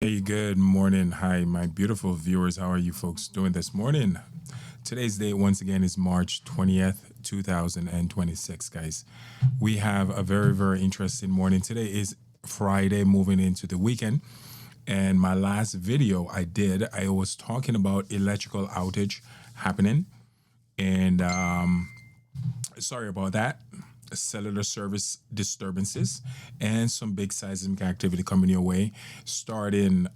Hey, good morning. Hi, my beautiful viewers. How are you folks doing this morning? Today's date, once again, is March 20th, 2026, guys. We have a very, very interesting morning. Today is Friday, moving into the weekend. And my last video I was talking about electrical outage happening. And sorry about that. Cellular service disturbances and some big seismic activity coming your way starting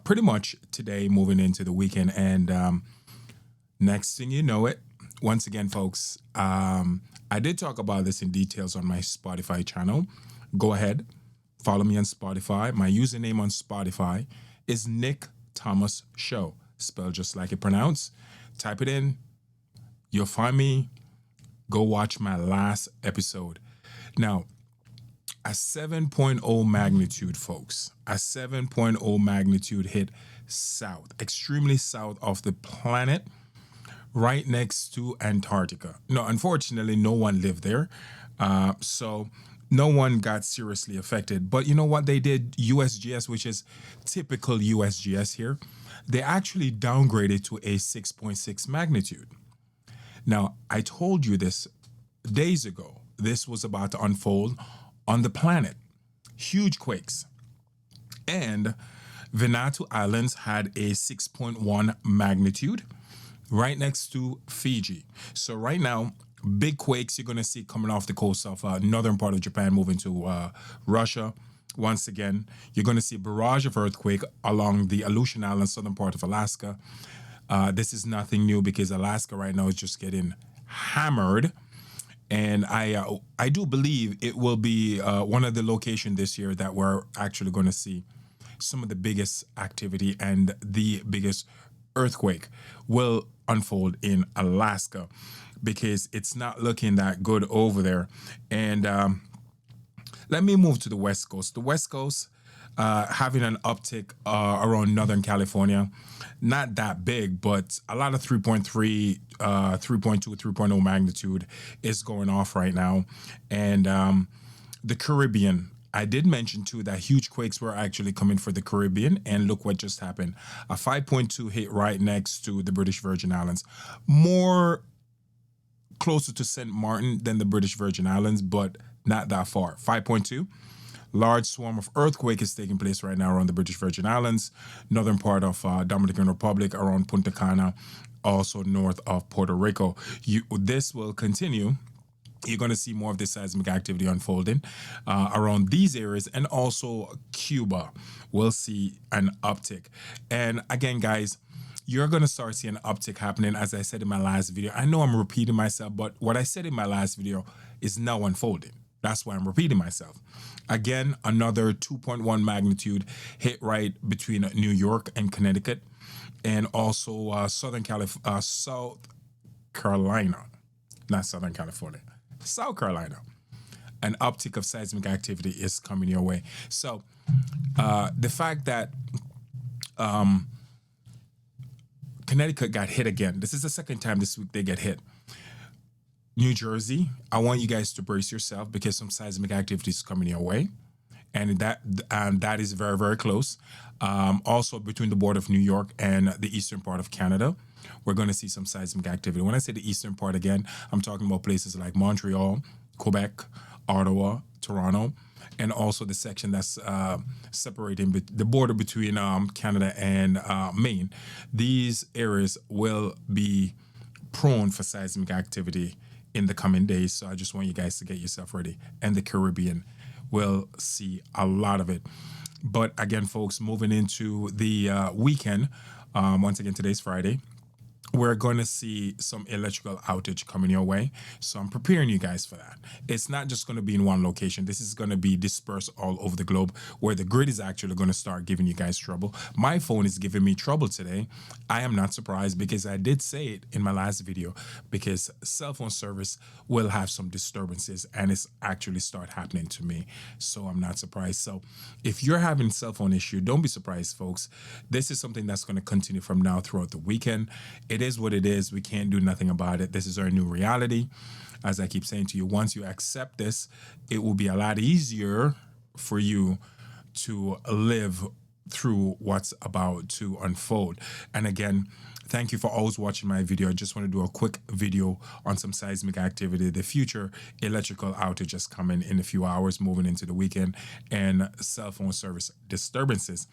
pretty much today, moving into the weekend. And next thing you know it, once again, folks, I did talk about this in details on my Spotify channel. Go ahead, follow me on Spotify. My username on Spotify is Nick Thomas Show, spelled just like it pronounced. Type it in, you'll find me. Go watch my last episode. Now, a 7.0 magnitude, folks. A 7.0 magnitude hit south, extremely south of the planet, right next to Antarctica. No, unfortunately, no one lived there. So no one got seriously affected. But you know what they did? USGS, which is typical USGS here, they actually downgraded to a 6.6 magnitude. Now, I told you this days ago. This was about to unfold on the planet. Huge quakes. And Vanuatu Islands had a 6.1 magnitude right next to Fiji. So right now, big quakes you're going to see coming off the coast of northern part of Japan, moving to Russia. Once again, you're going to see a barrage of earthquake along the Aleutian Islands, southern part of Alaska. This is nothing new because Alaska right now is just getting hammered. And I do believe it will be one of the locations this year that we're actually going to see some of the biggest activity and the biggest earthquake will unfold in Alaska because it's not looking that good over there. And let me move to the West Coast. The West Coast, having an uptick around Northern California. Not that big, but a lot of 3.3, 3.2, 3.0 magnitude is going off right now. And the Caribbean, I did mention too that huge quakes were actually coming for the Caribbean. And look what just happened. A 5.2 hit right next to the British Virgin Islands. More closer to St. Martin than the British Virgin Islands, but not that far. 5.2. Large swarm of earthquake is taking place right now around the British Virgin Islands, northern part of Dominican Republic, around Punta Cana, also north of Puerto Rico. This will continue. You're going to see more of this seismic activity unfolding around these areas, and also Cuba will see an uptick. And again, guys, you're going to start seeing an uptick happening, as I said in my last video. I know I'm repeating myself, but what I said in my last video is now unfolding. That's why I'm repeating myself. Again, another 2.1 magnitude hit right between New York and Connecticut, and also South Carolina, not Southern California, South Carolina. An uptick of seismic activity is coming your way. So the fact that Connecticut got hit again, this is the second time this week they get hit. New Jersey, I want you guys to brace yourself because some seismic activity is coming your way. And that is very, very close. Also, between the border of New York and the eastern part of Canada, we're going to see some seismic activity. When I say the eastern part again, I'm talking about places like Montreal, Quebec, Ottawa, Toronto, and also the section that's separating the border between Canada and Maine. These areas will be prone for seismic activity in the coming days. So I just want you guys to get yourself ready. And the Caribbean will see a lot of it. But again, folks, moving into the weekend, once again, today's Friday, we're going to see some electrical outage coming your way. So I'm preparing you guys for that. It's not just going to be in one location. This is going to be dispersed all over the globe, where the grid is actually going to start giving you guys trouble. My phone is giving me trouble today. I am not surprised because I did say it in my last video, because cell phone service will have some disturbances, and it's actually start happening to me. So I'm not surprised. So if you're having cell phone issue, don't be surprised, folks. This is something that's going to continue from now throughout the weekend. It is what it is. We can't do nothing about it. This is our new reality. As I keep saying to you, once you accept this, it will be a lot easier for you to live through what's about to unfold. And again, thank you for always watching my video. I just want to do a quick video on some seismic activity. The future electrical outage is coming in a few hours, moving into the weekend, and cell phone service disturbances.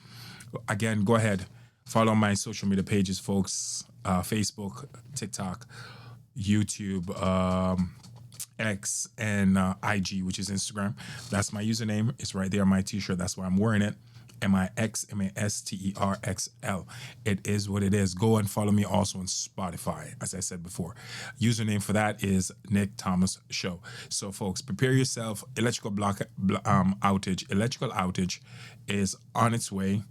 Again, go ahead, follow my social media pages, folks. Facebook, TikTok, YouTube, X, and IG, which is Instagram. That's my username. It's right there on my t-shirt. That's why I'm wearing it. MIXMASTERXL. It is what it is. Go and follow me also on Spotify, as I said before. Username for that is Nick Thomas Show. So, folks, prepare yourself. Electrical outage is on its way,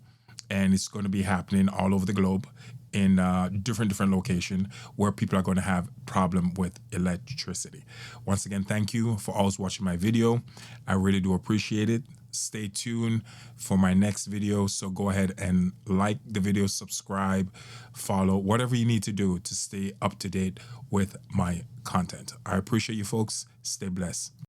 and it's going to be happening all over the globe in different location where people are going to have problem with electricity. Once again, thank you for always watching my video. I really do appreciate it. Stay tuned for my next video. So go ahead and like the video, subscribe, follow, whatever you need to do to stay up to date with my content. I appreciate you folks. Stay blessed.